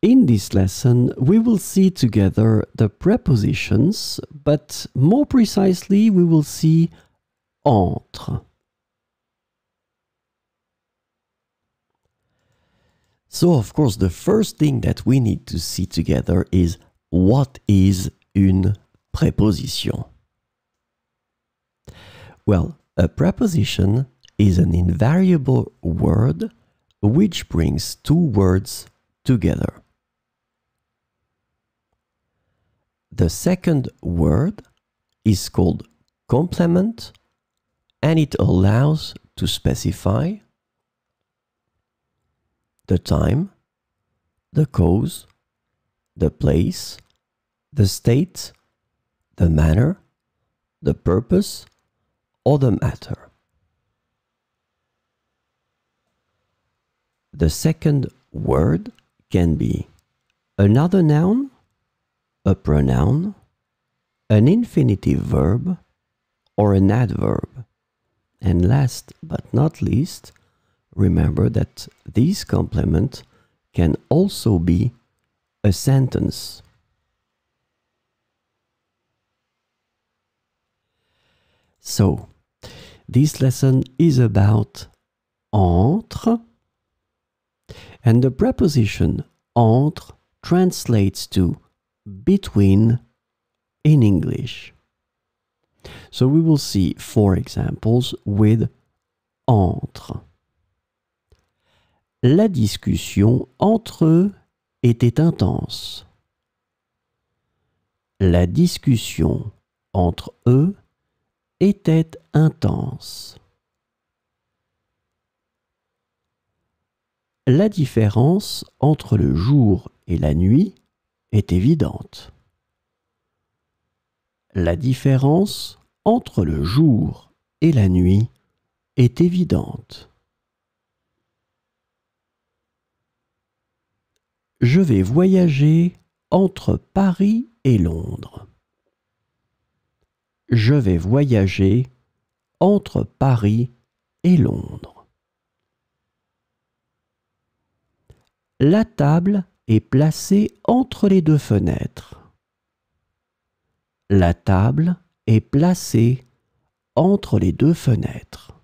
In this lesson, we will see together the prepositions, but more precisely, we will see entre. So, of course, the first thing that we need to see together is what is une préposition? Well, a preposition is an invariable word which brings two words together. The second word is called complement, and it allows to specify the time, the cause, the place, the state, the manner, the purpose, or the matter. The second word can be another noun, a pronoun, an infinitive verb, or an adverb. And last but not least, remember that this complement can also be a sentence. So, this lesson is about entre, and the preposition entre translates to between in English. So we will see 4 examples with entre. La discussion entre eux était intense. La discussion entre eux était intense. La différence entre le jour et la nuit est évidente. La différence entre le jour et la nuit est évidente. Je vais voyager entre Paris et Londres. Je vais voyager entre Paris et Londres. La table est placée entre les 2 fenêtres. La table est placée entre les 2 fenêtres.